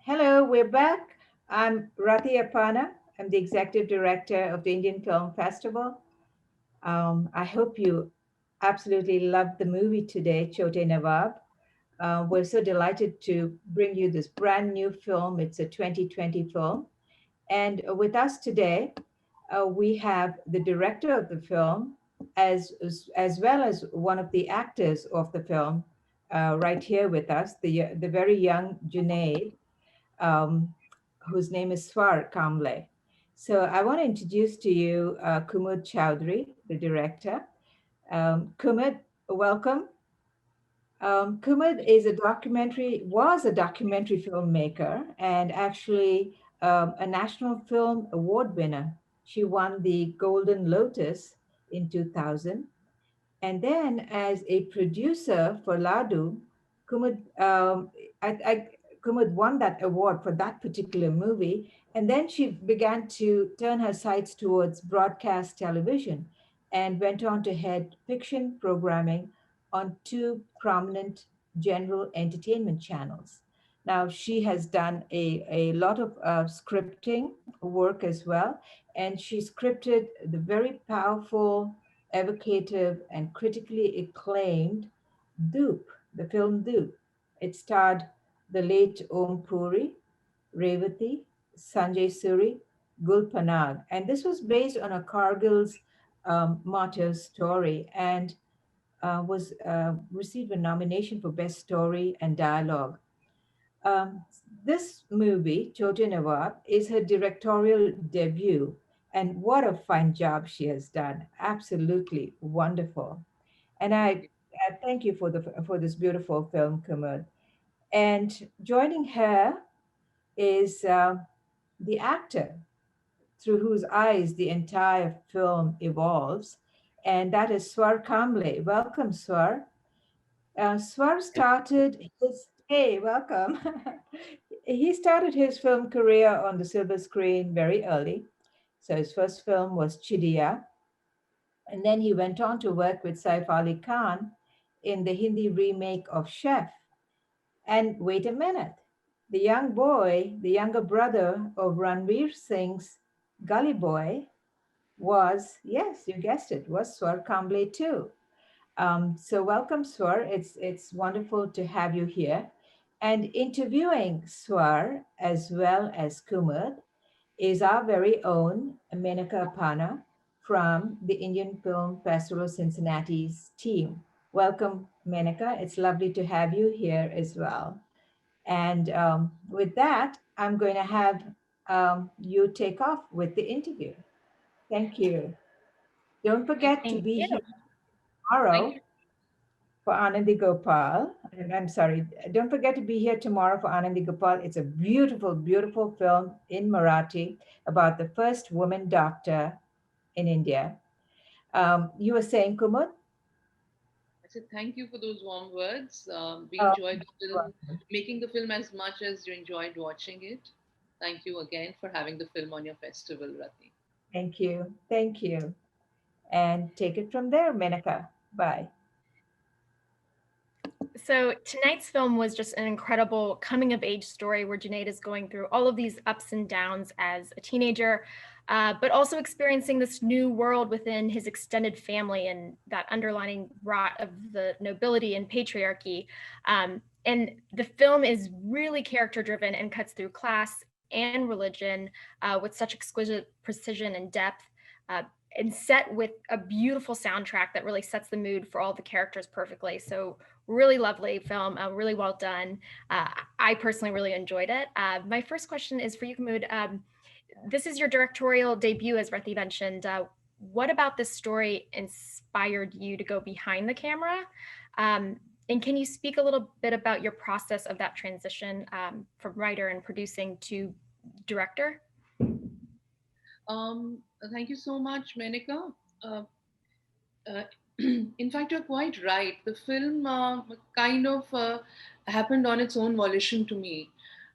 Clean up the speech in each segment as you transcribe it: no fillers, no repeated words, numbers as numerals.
Hello, we're back. I'm Rati Apana. I'm the executive director of the Indian Film Festival. I hope you absolutely loved the movie today, Chote Nawab. We're so delighted to bring you this brand new film. It's a 2020 film. And with us today, we have the director of the film, as well as one of the actors of the film, right here with us, the very young Junaid, um, whose name is Svar Kamble. So I want to introduce to you Kumud Chaudhary, the director. Kumud, welcome. Kumud was a documentary filmmaker and actually a National Film Award winner. She won the Golden Lotus in 2000. And then as a producer for Ladu, Kumud, I, Kumud won that award for that particular movie. And then she began to turn her sights towards broadcast television and went on to head fiction programming on two prominent general entertainment channels. Now, she has done a lot of scripting work as well, and she scripted the very powerful, evocative, and critically acclaimed Dupe, the film Dupe. It starred the late Om Puri, Revati, Sanjay Suri, Gul Panag. And this was based on a Cargill's martyr story and was received a nomination for Best Story and Dialogue. Um, this movie, Chote Nawab, is her directorial debut, and what a fine job she has done! Absolutely wonderful. And Thank I, you. I thank you for this beautiful film, Kumud. And joining her is the actor through whose eyes the entire film evolves, and that is Swar Kamble. Welcome, Swar. Swar started his, hey, welcome. He started his film career on the silver screen very early. So his first film was Chidiya, and then he went on to work with Saif Ali Khan in the Hindi remake of Chef. And wait a minute, the young boy, the younger brother of Ranveer Singh's Gully Boy was, yes, you guessed it, was Swar Kamble too. So welcome, Swar. It's wonderful to have you here. And interviewing Swar as well as Kumud is our very own Menaka Apana from the Indian Film Festival Cincinnati's team. Welcome, Menaka. It's lovely to have you here as well. And with that, I'm going to have you take off with the interview. Thank you. Don't Thank forget to you. be here Thank tomorrow you. for Anandi Gopal. And I'm sorry, don't forget to be here tomorrow for Anandi Gopal. It's a beautiful, beautiful film in Marathi about the first woman doctor in India. You were saying, Kumud? I said thank you for those warm words. We Oh, enjoyed the film, making the film as much as you enjoyed watching it. Thank you again for having the film on your festival, Rati. thank you. Thank you. And take it from there, Menaka. Bye. So tonight's film was just an incredible coming of age story where Junaid is going through all of these ups and downs as a teenager, but also experiencing this new world within his extended family and that underlining rot of the nobility and patriarchy. And the film is really character driven and cuts through class and religion with such exquisite precision and depth. Uh, and set with a beautiful soundtrack that really sets the mood for all the characters perfectly. So really lovely film, really well done. I personally really enjoyed it. My first question is for you, Kumud. This is your directorial debut, as Rati mentioned. What about this story inspired you to go behind the camera? And can you speak a little bit about your process of that transition from writer and producing to director? Thank you so much, Menika. Uh, uh, in fact, you're quite right. The film kind of happened on its own volition to me.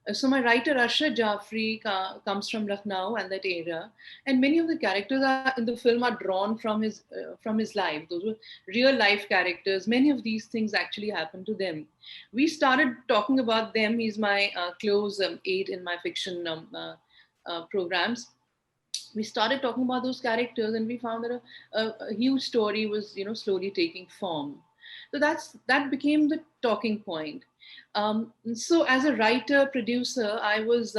So my writer Arshad Jafri comes from Lucknow and that area, and many of the characters are, in the film are drawn from his life. Those were real life characters. Many of these things actually happened to them. We started talking about them. He's my close aide in my fiction programs. We started talking about those characters, and we found that a huge story was, slowly taking form. So that became the talking point. So as a writer producer, I was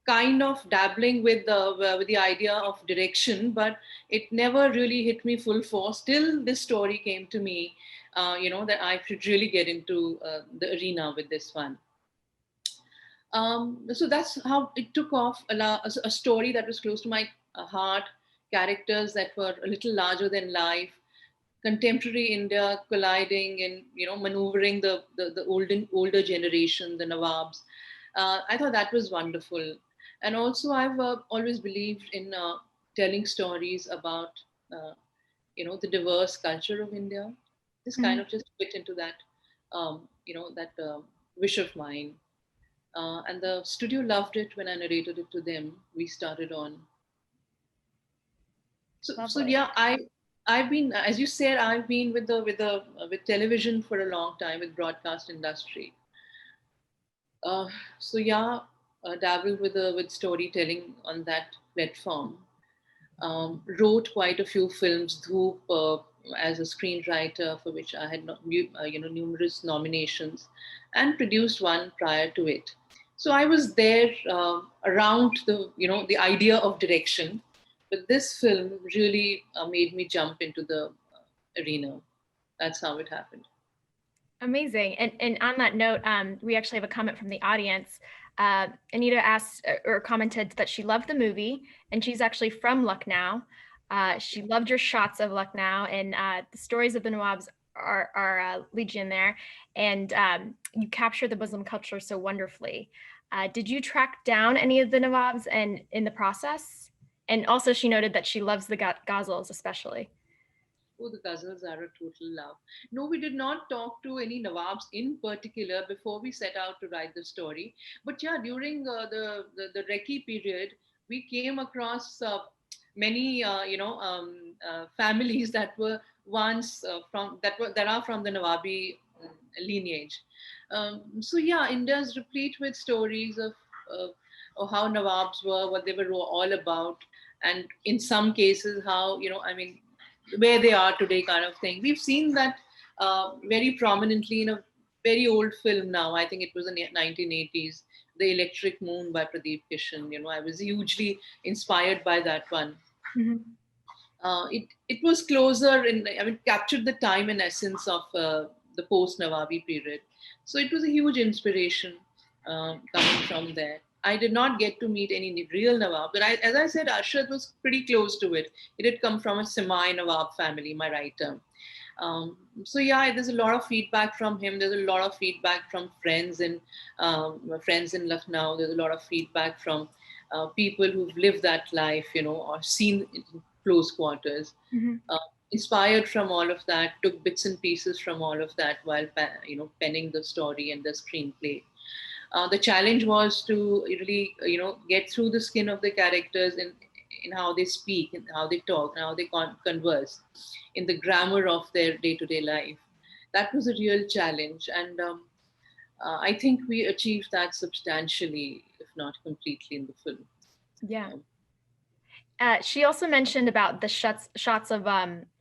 kind of dabbling with the idea of direction, but it never really hit me full force till this story came to me. That I should really get into the arena with this one. So that's how it took off, a story that was close to my heart, characters that were a little larger than life, contemporary India colliding and, maneuvering the older generation, the Nawabs. I thought that was wonderful. And also I've always believed in telling stories about, uh, the diverse culture of India. This kind Mhm. of just fit into that, that wish of mine. And the studio loved it when I narrated it to them. We started on. So Lovely. yeah, I've been, as you said, I've been with television for a long time, with broadcast industry. Uh, so yeah, dabbled with storytelling on that platform. Wrote quite a few films, Dhoop, as a screenwriter, for which I had numerous nominations, and produced one prior to it. So I was there around the idea of direction, but this film really made me jump into the arena. That's how it happened. Amazing. And on that note, we actually have a comment from the audience. Anita asked or commented that she loved the movie, and she's actually from Lucknow. She loved your shots of Lucknow, and the stories of the Nawabs are legion there, and you capture the Muslim culture so wonderfully. Did you track down any of the Nawabs and in the process? And also, she noted that she loves the ghazals especially. Oh, the ghazals are a total love. No, we did not talk to any Nawabs in particular before we set out to write the story. But yeah, during the Recce period, we came across many families that were once that are from the Nawabi lineage. So yeah, India is replete with stories of how Nawabs were, what they were all about, and in some cases how, I mean, where they are today, kind of thing. We've seen that very prominently in a very old film now. I think it was in the 1980s, The Electric Moon by Pradeep Kishan. I was hugely inspired by that one. Mhm. It was closer in, I mean, captured the time and essence of the post Nawabi period. So it was a huge inspiration coming from there. I did not get to meet any real Nawab, but as I said, Arshad was pretty close to it. It had come from a Semai Nawab family, my writer. So yeah, there's a lot of feedback from him. There's a lot of feedback from friends in Lucknow. There's a lot of feedback from people who've lived that life, or seen it in close quarters. Mhm. Uh, Inspired from all of that, took bits and pieces from all of that while penning the story and the screenplay. The challenge was to really, get through the skin of the characters in how they speak, and how they talk, and how they converse, in the grammar of their day-to-day life. That was a real challenge, and I think we achieved that substantially, if not completely, in the film. Yeah. Um, She also mentioned about the shots of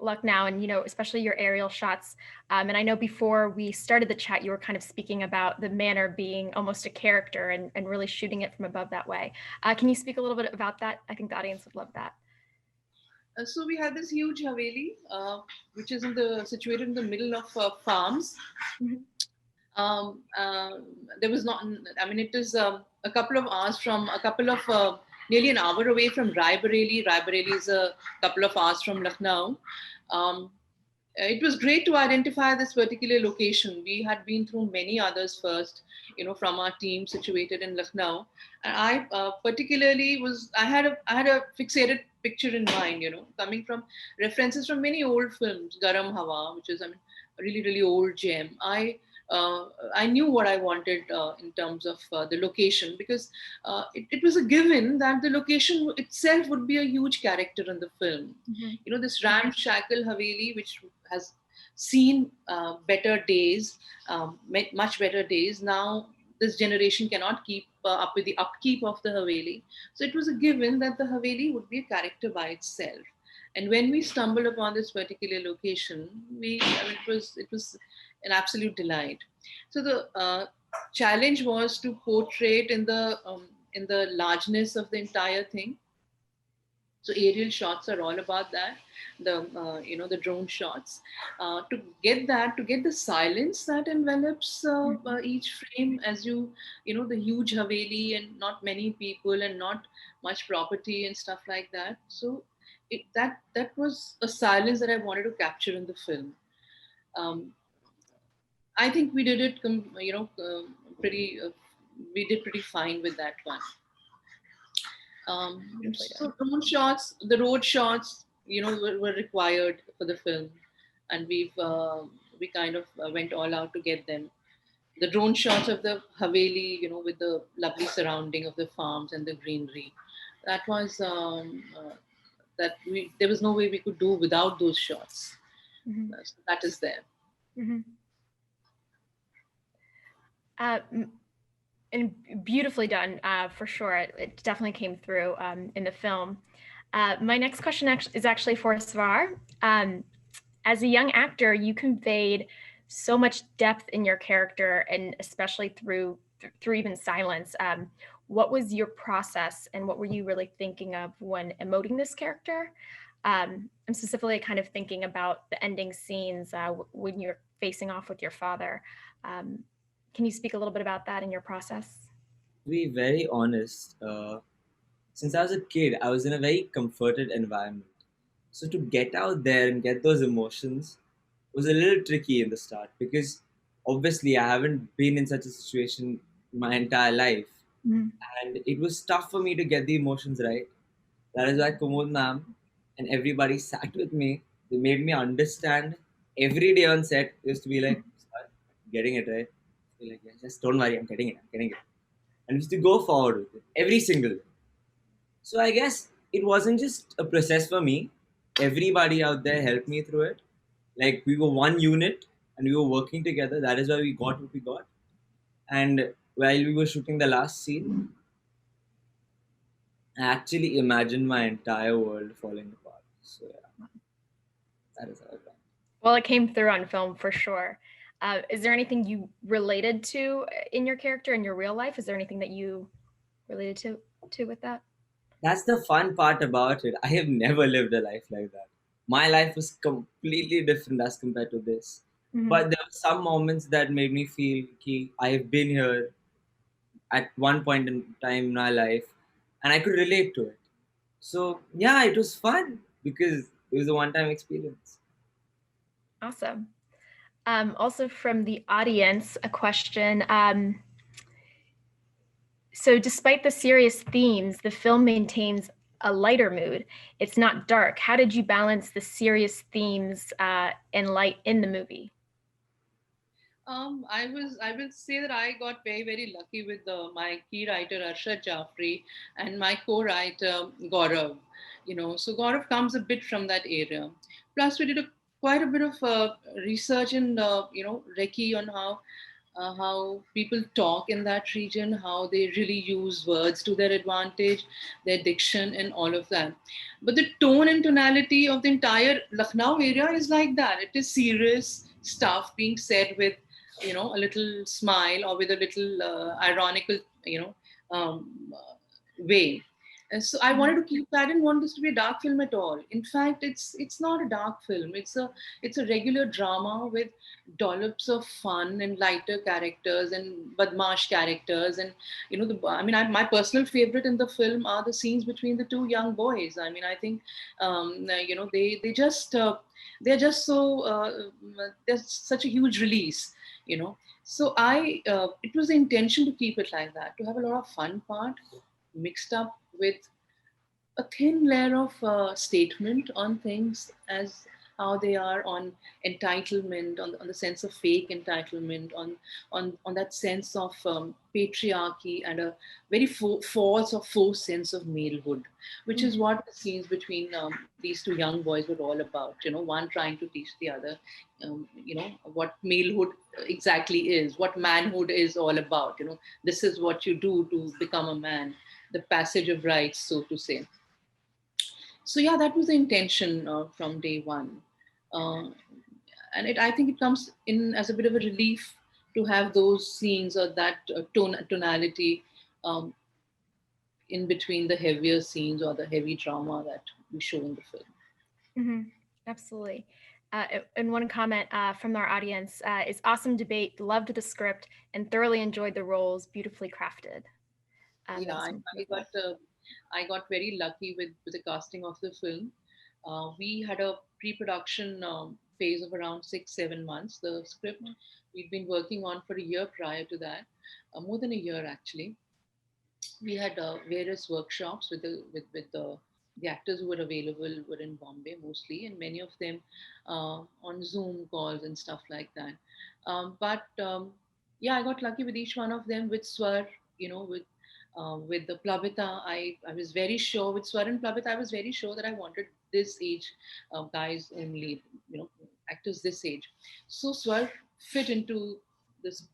Lucknow, and especially your aerial shots. And I know before we started the chat, you were kind of speaking about the manor being almost a character, and really shooting it from above that way. Can you speak a little bit about that? I think the audience would love that. so we had this huge haveli, which is situated in the middle of farms. Mhm. um, uh, there was not, I mean, it is a couple of nearly an hour away from Raebareli. Raebareli is a couple of hours from Lucknow. um, it was great to identify this particular location. We had been through many others first, from our team situated in Lucknow. And I particularly I had a fixated picture in mind, coming from references from many old films, Garam Hawa, which is, I mean, a really, really old gem. I I knew what I wanted in terms of the location, because it was a given that the location itself would be a huge character in the film. Mhm. You know, this ramshackle Haveli, which has seen better days, much better days. Now, this generation cannot keep up with the upkeep of the Haveli. So it was a given that the Haveli would be a character by itself. And when we stumbled upon this particular location, I mean, it was an absolute delight. So the challenge was to portray it in the largeness of the entire thing. So aerial shots are all about that, the the drone shots, to get the silence that envelops each frame, as the huge haveli and not many people and not much property and stuff like that. So that was a silence that I wanted to capture in the film. um, I think we did it pretty we did pretty fine with that one. Beautifully So done. drone shots, the road shots, were required for the film, and we kind of went all out to get them. The drone shots of the Haveli, with the lovely surrounding of the farms and the greenery, that was that we there was no way we could do without those shots. Mhm. So that is there. Mhm. Uh, and beautifully done, for sure. It definitely came through in the film. My next question is actually for Svar. As a young actor, you conveyed so much depth in your character, and especially through even silence. What was your process, and what were you really thinking of when emoting this character? I'm specifically kind of thinking about the ending scenes when you're facing off with your father. Um, can you speak a little bit about that in your process? To be very honest, since I was a kid, I was in a very comforted environment. So to get out there and get those emotions was a little tricky in the start because obviously I haven't been in such a situation my entire life. Mhm. And it was tough for me to get the emotions right. That is why Kumud ma'am and everybody sat with me. They made me understand every day on set. Used to be like, "Sir, getting it right." Be like, yeah, just don't worry, I'm getting it. I'm getting it. And we used to go forward with it every single day. So I guess it wasn't just a process for me. Everybody out there helped me through it. Like we were one unit and we were working together. That is why we got what we got. And while we were shooting the last scene, I actually imagined my entire world falling apart. So yeah, that is how it went. Well, it came through on film for sure. Is there anything you related to in your character in your real life? Is there anything that you related to with that? That's the fun part about it. I have never lived a life like that. My life was completely different as compared to this. Mhm. But there were some moments that made me feel ki I have been here at one point in time in my life and I could relate to it. So yeah, it was fun because it was a one-time experience. Awesome. Also from the audience, a question. So despite the serious themes, the film maintains a lighter mood. It's not dark. How did you balance the serious themes and light in the movie? I will say that I got very, very lucky with my key writer Arshad Jaffrey and my co-writer Gaurav. So Gaurav comes a bit from that area. Plus, we did quite a bit of research in Recce on how people talk in that region, how they really use words to their advantage, their diction, and all of that. But the tone and tonality of the entire Lucknow area is like that. It is serious stuff being said with a little smile or with a little ironical way. And so I wanted to keep that. I didn't want this to be a dark film at all. In fact, it's not a dark film. It's a regular drama with dollops of fun and lighter characters and badmash characters. And my personal favorite in the film are the scenes between the two young boys. I mean, I think they're just so there's such a huge release. So it was the intention to keep it like that, to have a lot of fun part mixed up with a thin layer of statement on things, how they are on entitlement, on the sense of fake entitlement, on that sense of patriarchy and a very false or forced sense of malehood, which is what the scenes between these two young boys were all about. One trying to teach the other, what malehood exactly is, what manhood is all about. This is what you do to become a man, the passage of rites, so to say. So yeah, that was the intention from day one, uh, and I think it comes in as a bit of a relief to have those scenes or that tonality um, in between the heavier scenes or the heavy drama that we show in the film. Absolutely. And one comment from our audience is awesome debate, loved the script, and thoroughly enjoyed the roles, beautifully crafted. Yeah, I got very lucky with the casting of the film. We had a pre-production phase of around 6-7 months. The script we'd been working on for a year prior to that, more than a year actually. We had various workshops with the actors who were available were in Bombay mostly, and many of them on Zoom calls and stuff like that. But yeah, I got lucky with each one of them. With Swar, with the Plavita, I was very sure with Swar and Plavita, I was very sure that I wanted this age guys only, actors this age. So Swar fit into this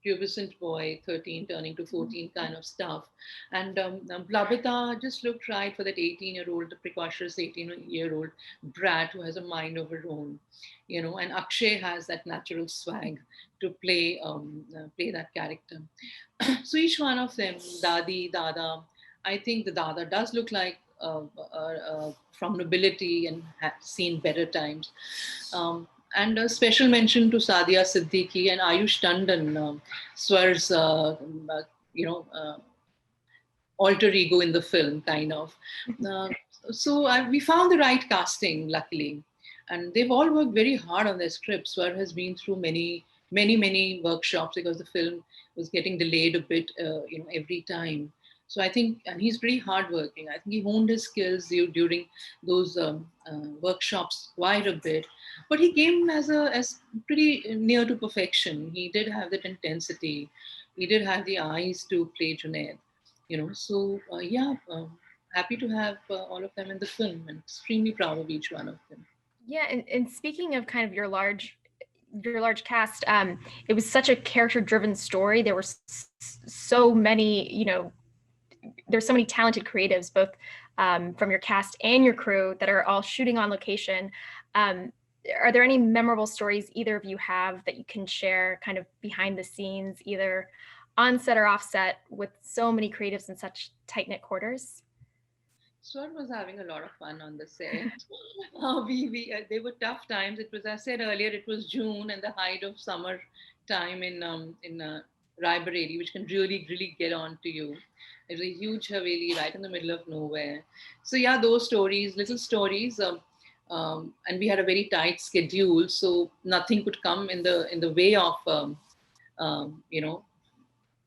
pubescent boy, 13 turning to 14 kind of stuff. And Blabita just looked right for that 18-year-old, the precocious 18-year-old brat who has a mind of her own, and Akshay has that natural swag to play that character. So each one of them, Dadi, Dada, I think the Dada does look like from nobility and had seen better times. And a special mention to Sadia Siddiqui and Ayush Tandon, Swar's, you know, uh, alter ego in the film, kind of. Uh, we found the right casting, luckily. And they've all worked very hard on their script. Swar has been through many workshops because the film was getting delayed a bit, every time. So I think, and he's pretty hardworking. I think he honed his skills during those workshops quite a bit. But he came as pretty near to perfection. He did have that intensity. He did have the eyes to play Junaid. So yeah, happy to have all of them in the film, and extremely proud of each one of them. Yeah, and speaking of kind of your large cast, it was such a character driven story. There were so many, there's so many talented creatives, both from your cast and your crew, that are all shooting on location. Are there any memorable stories either of you have that you can share kind of behind the scenes, either on set or off set, with so many creatives in such tight knit quarters? Swar was having a lot of fun on the set. They were tough times. It was, as I said earlier, it was June and the height of summer time in Raebareli, which can really get on to you. It was a huge haveli right in the middle of nowhere. So yeah, those stories, little stories, and we had a very tight schedule, so nothing could come in the way of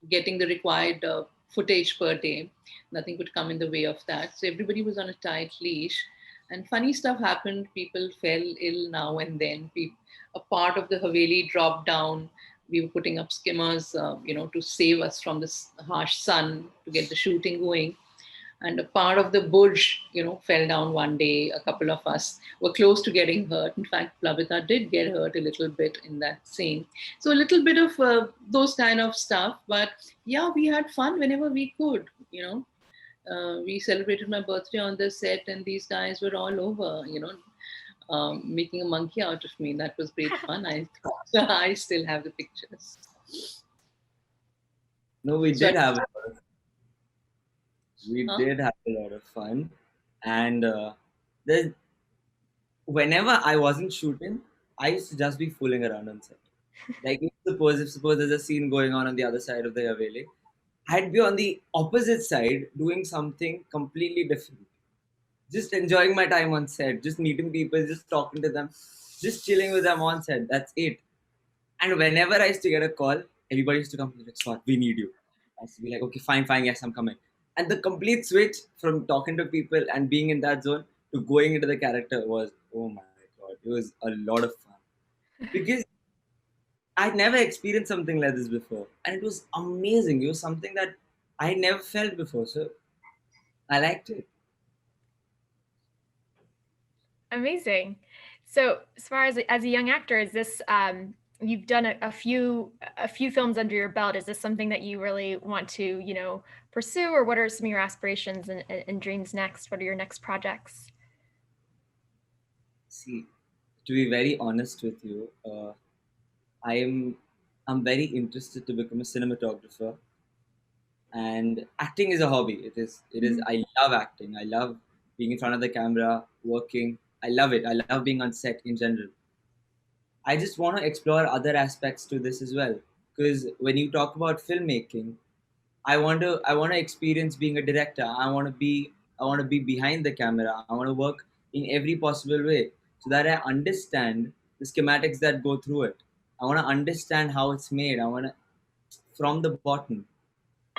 getting the required footage per day. Nothing could come in the way of that. So everybody was on a tight leash. And funny stuff happened. People fell ill now and then. A part of the Haveli dropped down. We were putting up skimmers, to save us from this harsh sun to get the shooting going. And a part of the Burj, fell down one day. A couple of us were close to getting hurt. In fact, Plavita did get hurt a little bit in that scene. So a little bit of those kind of stuff. But yeah, we had fun whenever we could. We celebrated my birthday on the set, and these guys were all over, making a monkey out of me. That was great fun. I still have the pictures. No, we So did have a lot of did have a lot of fun, and there's whenever I wasn't shooting, I used to just be fooling around on set. Like if suppose there's a scene going on the other side of the Haveli, I'd be on the opposite side doing something completely different. Just enjoying my time on set, just meeting people, just talking to them, just chilling with them on set. That's it. And whenever I used to get a call, everybody used to come to me like, Swat, we need you. I used to be like, okay, fine, yes, I'm coming. And the complete switch from talking to people and being in that zone to going into the character was, oh my It was a lot of fun because I'd never experienced something like this before, and it was amazing. It was something that I had never felt before, so I liked it. Amazing. So, as far as a young actor, is this you've done a few films under your belt? Is this something that you really want to, pursue, or what are some of your aspirations and dreams next? What are your next projects? See, to be very honest with you, I am I'm very interested to become a cinematographer, and acting is a hobby. It is. I love acting. I love being in front of the camera, working. I love it. I love being on set in general. I just want to explore other aspects to this as well. Because when you talk about filmmaking, I want to experience being a director. I want to be behind the camera. I want to work in every possible way so that I understand the schematics that go through it. I want to understand how it's made. I want to from the bottom.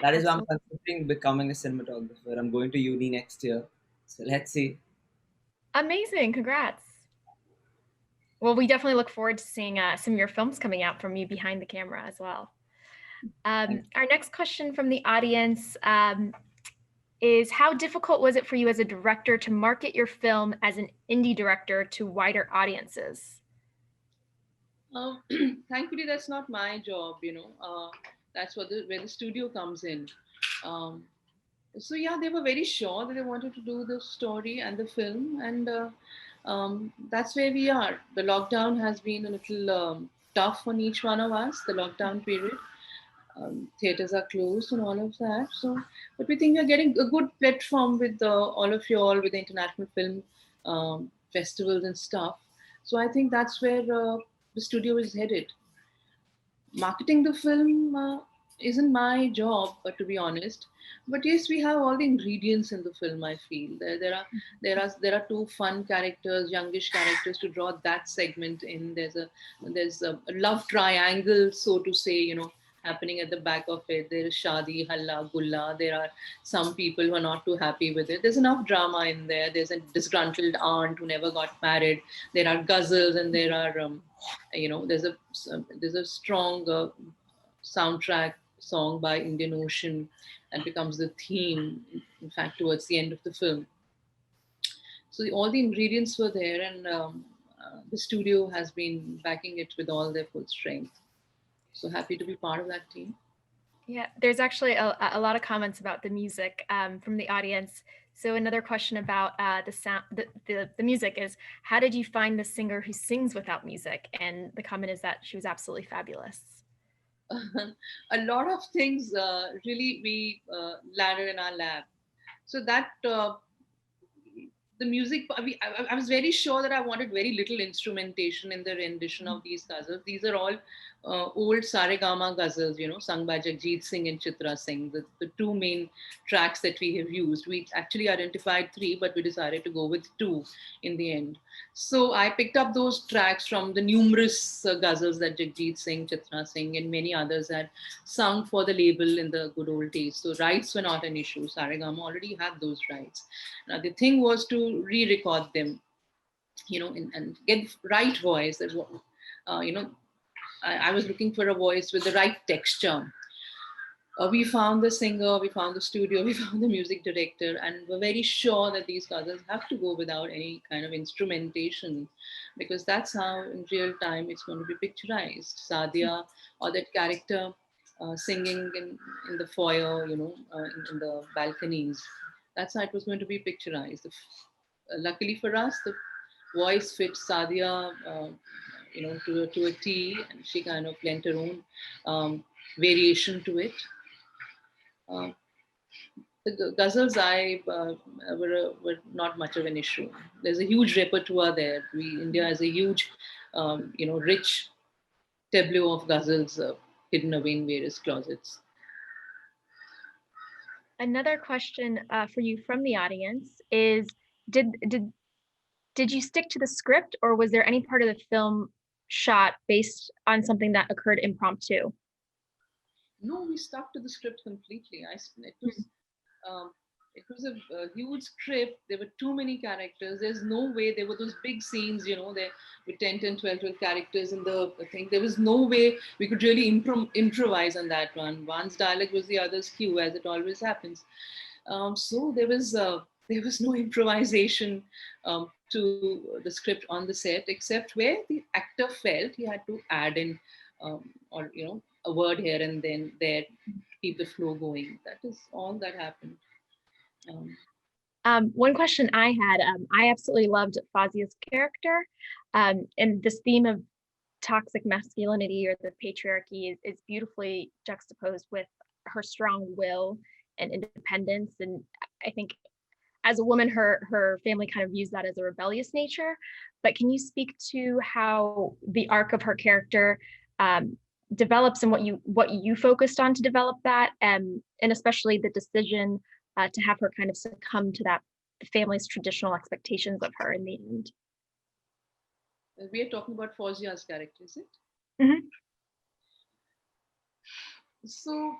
That is why I'm Absolutely. considering becoming a cinematographer. I'm going to uni next year. So let's see. Amazing. Congrats. Well, we definitely look forward to seeing some of your films coming out from you behind the camera as well. Our next question from the audience is, how difficult was it for you as a director to market your film as an indie director to wider audiences? Thankfully, that's not my job. That's where the studio comes in. Um, so yeah, they were very sure that they wanted to do the story and the film, and that's where we are. The lockdown has been a little tough on each one of us. The lockdown period, theaters are closed and all of that. So, but we think we're getting a good platform with all of you all with the international film festivals and stuff. So I think that's where the studio is headed. Marketing the film isn't my job, but to be honest. But yes, we have all the ingredients in the film. I feel there are two fun characters, youngish characters to draw that segment in. There's a love triangle, so to say, happening at the back of it. There is Shadi, Halla, Gulla. There are some people who are not too happy with it. There's enough drama in there. There's a disgruntled aunt who never got married. There are ghazals, and there are there's a strong soundtrack song by Indian Ocean that becomes the theme, in fact, towards the end of the film. So all the ingredients were there, and the studio has been backing it with all their full strength. So happy to be part of that team. Yeah, there's actually a lot of comments about the music from the audience. So another question about the sound, the music is, how did you find the singer who sings without music? And the comment is that she was absolutely fabulous. A lot of things really we landed in our lab. So that the music, I was very sure that I wanted very little instrumentation in the rendition of these ghazals. These are all old Saregama ghazals, sung by Jagjit Singh and Chitra Singh, the two main tracks that we have used. We actually identified three, but we decided to go with two in the end. So I picked up those tracks from the numerous ghazals that Jagjit Singh, Chitra Singh, and many others had sung for the label in the good old days. So rights were not an issue. Saregama already had those rights. Now the thing was to re-record them, and get the right voice. That's what, I was looking for a voice with the right texture. We found the singer, we found the studio, we found the music director, and we're very sure that these ghazals have to go without any kind of instrumentation, because that's how in real time it's going to be picturized. Sadia, or that character singing in the foyer, in the balconies. That's how it was going to be picturized. Luckily for us, the voice fits Sadia, to a T, and she kind of lent her own variation to it. Uh, the ghazals were not much of an issue. There's a huge repertoire there. India has a huge, rich tableau of ghazals hidden away in various closets. Another question for you from the audience is, did you stick to the script, or was there any part of the film shot based on something that occurred impromptu? No, we stuck to the script completely. It was It was a huge script. There were too many characters. There's no way. There were those big scenes, there with 12 characters in the thing. There was no way we could really improvise on that one. One's dialogue was the other's cue, as it always happens. So there was no improvisation to the script on the set, except where the actor felt he had to add in or a word here and then there to keep the flow going. That is all that happened. One question I had, I absolutely loved Fazia's character, and this theme of toxic masculinity or the patriarchy is beautifully juxtaposed with her strong will and independence. And I think as a woman, her family kind of views that as a rebellious nature. But can you speak to how the arc of her character develops and what you focused on to develop that, and especially the decision to have her kind of succumb to that family's traditional expectations of her in the end? We are talking about Fauzia's character, is it? Mm-hmm. So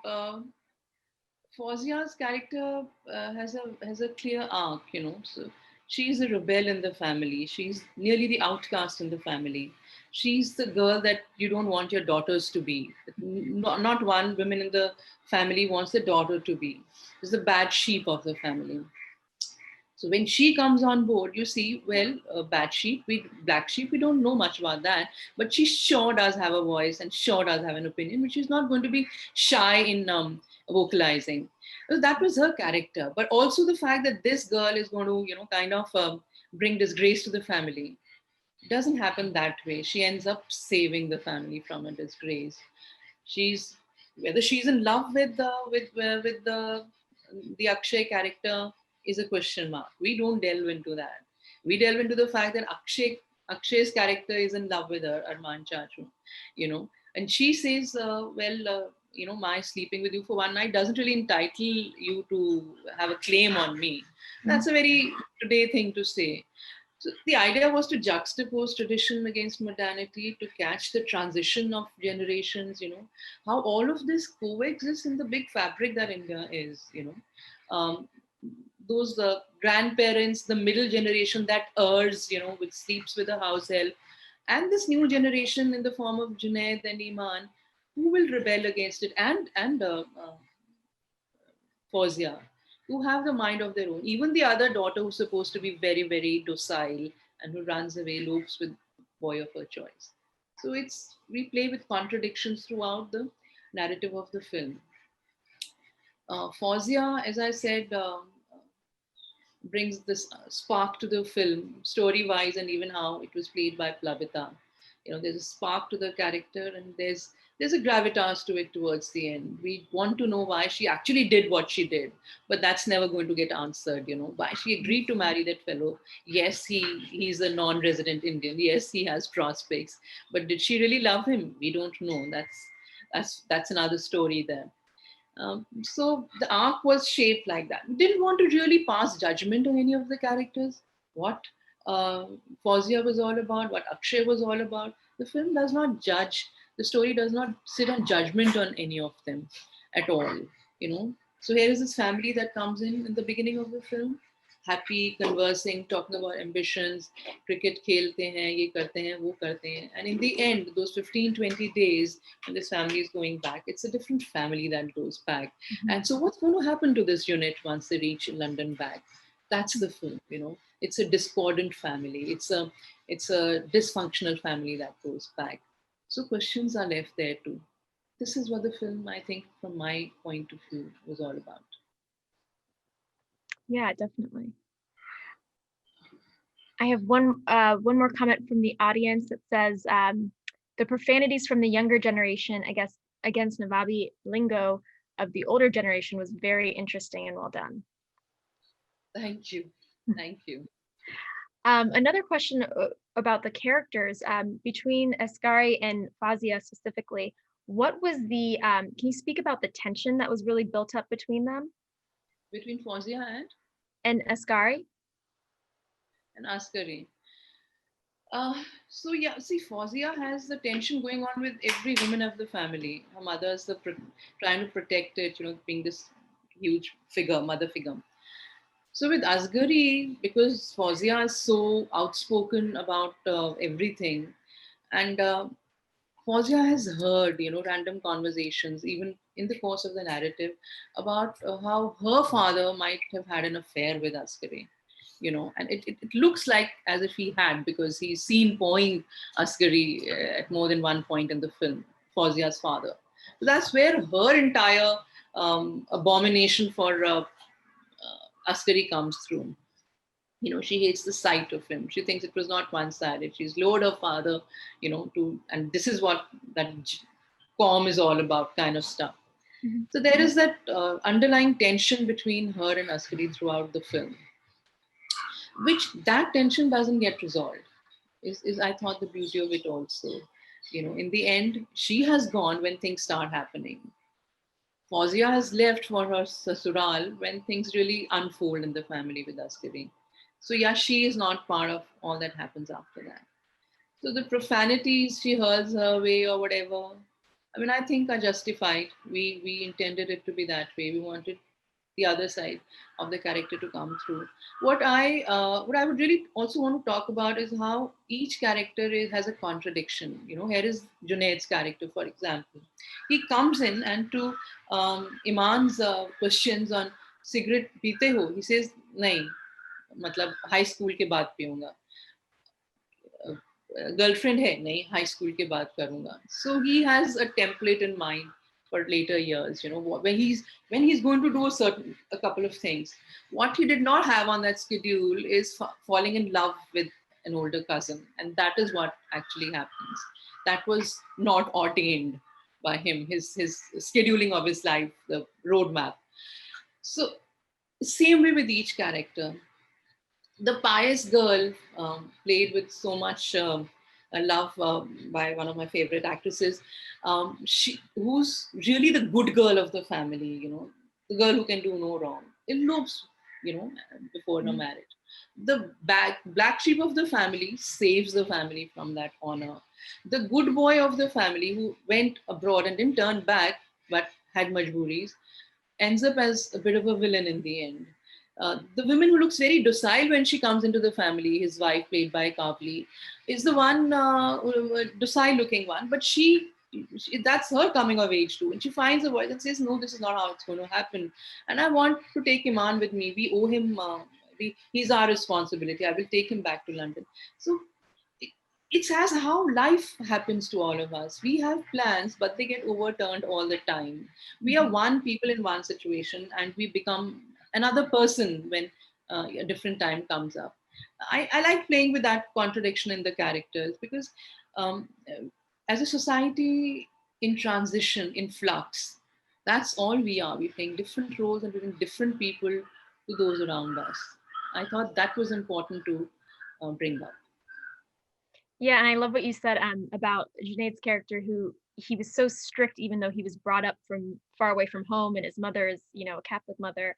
Fauzia's character has a clear arc, So she's a rebel in the family. She's nearly the outcast in the family. She's the girl that you don't want your daughters to be. Not one woman in the family wants the daughter to be. She's the bad sheep of the family. So when she comes on board, you see, well, black sheep, we don't know much about that, but she sure does have a voice and sure does have an opinion, which is not going to be shy in vocalizing. So that was her character, but also the fact that this girl is going to, kind of bring disgrace to the family. It doesn't happen that way. She ends up saving the family from a disgrace. Whether she's in love with the Akshay character is a question mark. We don't delve into that. We delve into the fact that Akshay's character is in love with her, Arman Chachu, and she says, my sleeping with you for one night doesn't really entitle you to have a claim on me. That's a very today thing to say. So the idea was to juxtapose tradition against modernity, to catch the transition of generations, how all of this coexists in the big fabric that India is, those grandparents, the middle generation that errs, which sleeps with a house help, and this new generation in the form of Junaid and Iman, who will rebel against it, and Fauzia, who have the mind of their own. Even the other daughter, who's supposed to be very, very docile and who runs away, elopes with boy of her choice. So we play with contradictions throughout the narrative of the film. Fauzia, as I said, brings this spark to the film, story-wise, and even how it was played by Plavita. There's a spark to the character, and there's a gravitas to it towards the end. We want to know why she actually did what she did, but that's never going to get answered. Why she agreed to marry that fellow. Yes, he's a non-resident Indian. Yes, he has prospects, but did she really love him? We don't know. That's another story there. So the arc was shaped like that. We didn't want to really pass judgment on any of the characters. What Fauzia was all about, what Akshay was all about. The film does not judge. The story does not sit on judgment on any of them at all. So here is this family that comes in the beginning of the film, happy, conversing, talking about ambitions, cricket khelte hain, ye karte hain, wo karte hain. And in the end, those 15, 20 days, when this family is going back, it's a different family that goes back. Mm-hmm. And so what's going to happen to this unit once they reach London back? That's the film, It's a discordant family. It's a dysfunctional family that goes back. So questions are left there too. This is what the film, I think, from my point of view, was all about. Yeah, definitely. I have one more comment from the audience that says the profanities from the younger generation, I guess, against Nawabi lingo of the older generation was very interesting and well done. Thank you. Thank you. Another question about the characters between Asghari and Fazia specifically. What was can you speak about the tension that was really built up between them? Between Fazia and Asghari? And Asghari. So yeah, see, Fazia has the tension going on with every woman of the family. Her mother's trying to protect it, being this huge figure, mother figure. So with Asghari, because Fawzia is so outspoken about everything, and Fawzia has heard, random conversations, even in the course of the narrative, about how her father might have had an affair with Asghari. And it looks like as if he had, because he's seen pawing Asghari at more than one point in the film, Fawzia's father. So that's where her entire abomination for Asghari comes through. She hates the sight of him. She thinks it was not one-sided. She's lowered her father, and this is what that com is all about, kind of stuff. Mhm. So there is that underlying tension between her and Asghari throughout the film, which that tension doesn't get resolved. Is I thought the beauty of it also. In the end, she has gone when things start happening. Fawzia has left for her sasural when things really unfold in the family with Asghari. So yeah, she is not part of all that happens after that. So the profanities she hears her way or whatever, I mean, I think are justified. We intended it to be that way. We wanted the other side of the character to come through. What I would really also want to talk about is how each character has a contradiction. Here is Junaid's character, for example. He comes in and to Iman's questions on cigarette पीते हो, he says नहीं, मतलब high school के बाद पीऊंगा, girlfriend है नहीं, high school के बाद करूंगा. So he has a template in mind for later years, when he's going to do a couple of things. What he did not have on that schedule is falling in love with an older cousin, and that is what actually happens. That was not ordained by him, his scheduling of his life, the roadmap. So same way with each character. The pious girl, played with so much love by one of my favorite actresses, who's really the good girl of the family, the girl who can do no wrong, elopes, before her Mhm. marriage. The black sheep of the family saves the family from that honor. The good boy of the family who went abroad and didn't turn back but had majburis ends up as a bit of a villain in the end. The woman who looks very docile when she comes into the family, his wife, played by Kavli, is the one docile looking one, but that's her coming of age too. And she finds a voice and says, no, this is not how it's going to happen. And I want to take Iman with me. We owe him, he's our responsibility. I will take him back to London. So it's as how life happens to all of us. We have plans, but they get overturned all the time. We are one people in one situation, and we become another person when a different time comes up. I like playing with that contradiction in the characters because, um, as a society in transition, in flux, that's all we are. We're playing different roles and we're different people to those around us. I thought that was important to bring up. Yeah, and I love what you said about Junaid's character, who he was so strict, even though he was brought up from far away from home, and his mother is, a Catholic mother.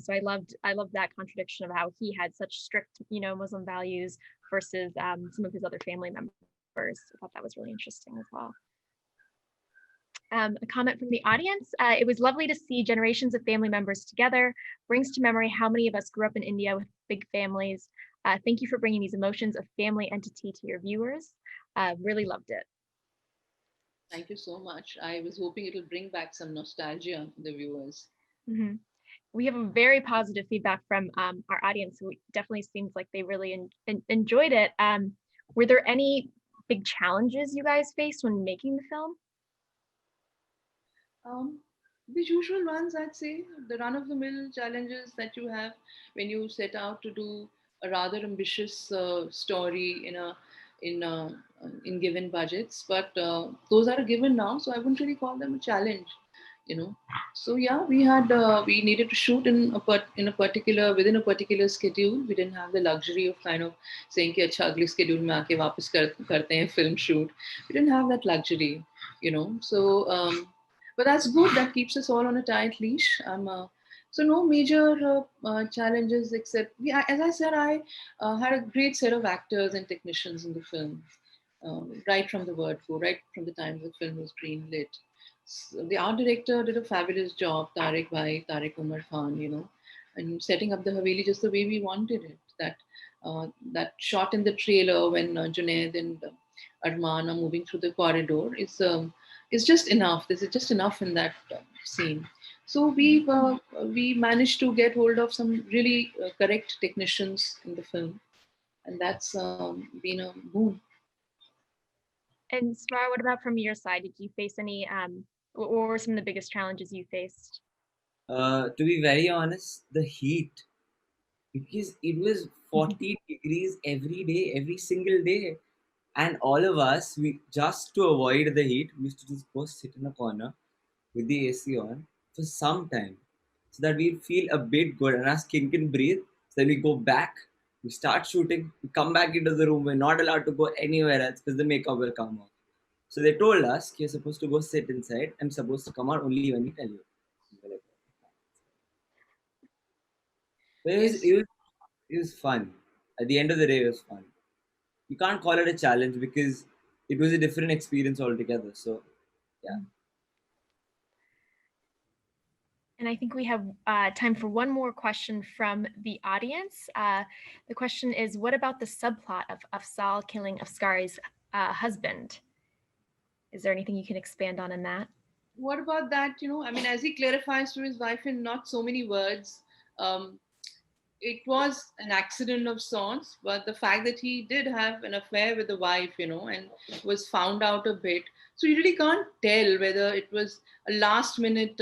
So I loved that contradiction of how he had such strict, Muslim values versus some of his other family members. I thought that was really interesting as well. A comment from the audience. It was lovely to see generations of family members together. Brings to memory how many of us grew up in India with big families. Thank you for bringing these emotions of family entity to your viewers. Really loved it. Thank you so much. I was hoping it'll bring back some nostalgia to the viewers. Mm-hmm. We have a very positive feedback from our audience, who definitely seems like they really enjoyed it. Were there any big challenges you guys faced when making the film? Um, the usual ones, I'd say, the run-of-the-mill challenges that you have when you set out to do a rather ambitious story in given budgets. But those are a given now, so I wouldn't really call them a challenge. So yeah, we needed to shoot in a particular within a particular schedule. We didn't have the luxury of kind of saying कि अच्छा अगले schedule में आके वापस करते हैं film shoot. We didn't have that luxury. So but that's good. That keeps us all on a tight leash. So no major challenges except, yeah, as I said, I had a great set of actors and technicians in the film, right from the word go, right from the time the film was greenlit. So the art director did a fabulous job, Tariq Umar Khan, and setting up the Haveli just the way we wanted it. That shot in the trailer when Junaid and Arman are moving through the corridor is just enough. This is just enough in that scene. So we managed to get hold of some really correct technicians in the film, and that's been a boon. And Svar, what about from your side? Did you face any, what were some of the biggest challenges you faced? To be very honest, the heat, because it was 40 degrees every day, every single day. And all of us, we just to avoid the heat, we used to just go sit in a corner with the AC on for some time so that we feel a bit good and our skin can breathe. So then we go back, we start shooting, we come back into the room. We're not allowed to go anywhere else because the makeup will come off. So they told us you're supposed to go sit inside and supposed to come out only when we tell you. We were like, but Yes. it was fun. At the end of the day, it was fun. You can't call it a challenge because it was a different experience altogether. So, yeah. And I think we have time for one more question from the audience. The question is, what about the subplot of Afzal killing Afskari's husband? Is there anything you can expand on in that? What about that? I mean, as he clarifies to his wife in not so many words, um, it was an accident of sorts, but the fact that he did have an affair with the wife, and was found out a bit. So you really can't tell whether it was a last minute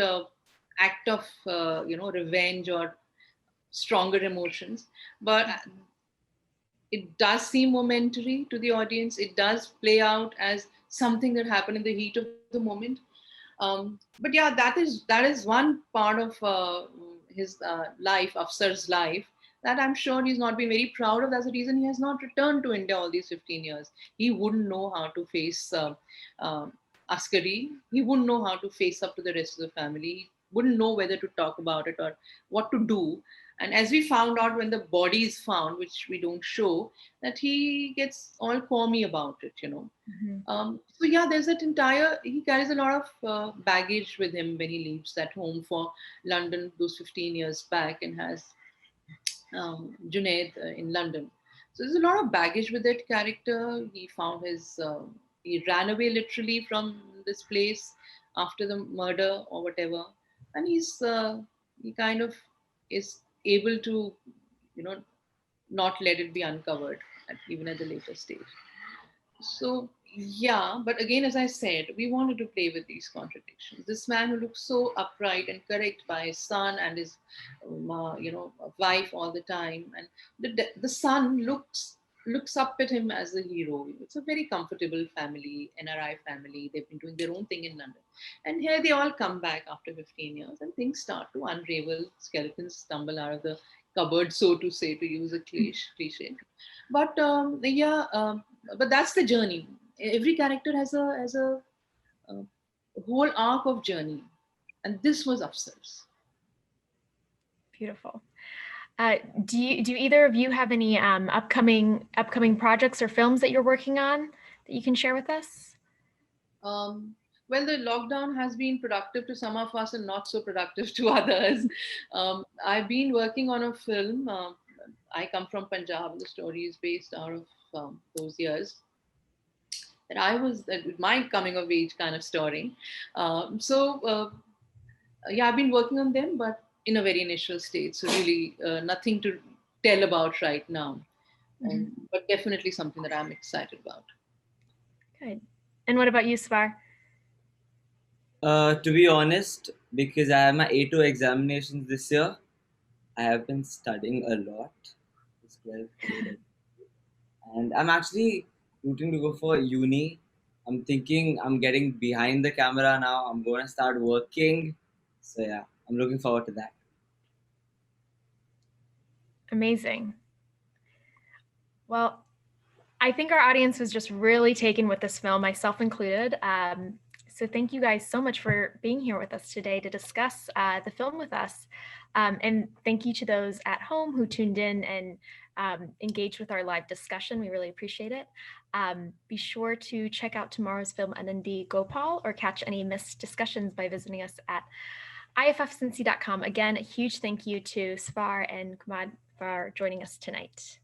act of, revenge or stronger emotions. But it does seem momentary to the audience. It does play out as something that happened in the heat of the moment. But yeah, that is one part of his life, Afsar's life, that I'm sure he's not been very proud of. That's the reason he has not returned to India all these 15 years. He wouldn't know how to face uh, Askari. He wouldn't know how to face up to the rest of the family. He wouldn't know whether to talk about it or what to do. And as we found out when the body is found, which we don't show, that he gets all qualmy about it. So yeah, there's that entire. He carries a lot of baggage with him when he leaves that home for London those 15 years back, and has Junaid in London. So there's a lot of baggage with that character. He found his. He ran away literally from this place after the murder or whatever, and he kind of is able to, you know, not let it be uncovered even at the later stage. So, yeah, but again, as I said, we wanted to play with these contradictions. This man who looks so upright and correct by his son and his, wife all the time, and the son looks up at him as a hero. It's a very comfortable family, NRI family. They've been doing their own thing in London, and here they all come back after 15 years, and things start to unravel. Skeletons stumble out of the cupboard, so to say, to use a cliche. But yeah. But that's the journey. Every character has a uh, whole arc of journey, and this was Afsar's. Beautiful. Do either of you have any upcoming projects or films that you're working on that you can share with us? Well, the lockdown has been productive to some of us and not so productive to others. I've been working on a film. I come from Punjab. The story is based out of those years that I was my coming of age kind of story. Yeah, I've been working on them, but in a very initial stage. So really, nothing to tell about right now. But definitely something that I'm excited about. Good. And what about you, Svar? To be honest, because I have my A2 examinations this year, I have been studying a lot. This 12th grade. And I'm actually rooting to go for uni. I'm thinking I'm getting behind the camera now. I'm going to start working. So yeah, I'm looking forward to that. Amazing. Well, I think our audience was just really taken with this film, myself included. So thank you guys so much for being here with us today to discuss the film with us. And thank you to those at home who tuned in and engaged with our live discussion. We really appreciate it. Be sure to check out tomorrow's film Anandi Gopal or catch any missed discussions by visiting us at IFFcincy.com. Again, a huge thank you to Svar and Kumud for joining us tonight.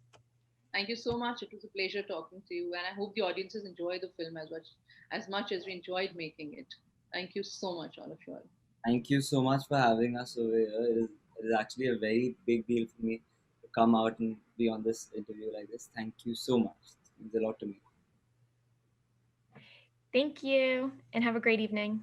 Thank you so much. It was a pleasure talking to you, and I hope the audiences enjoy the film as much as we enjoyed making it. Thank you so much, all of you all. Thank you so much for having us over here. It is actually a very big deal for me to come out and be on this interview like this. Thank you so much. It means a lot to me. Thank you, and have a great evening.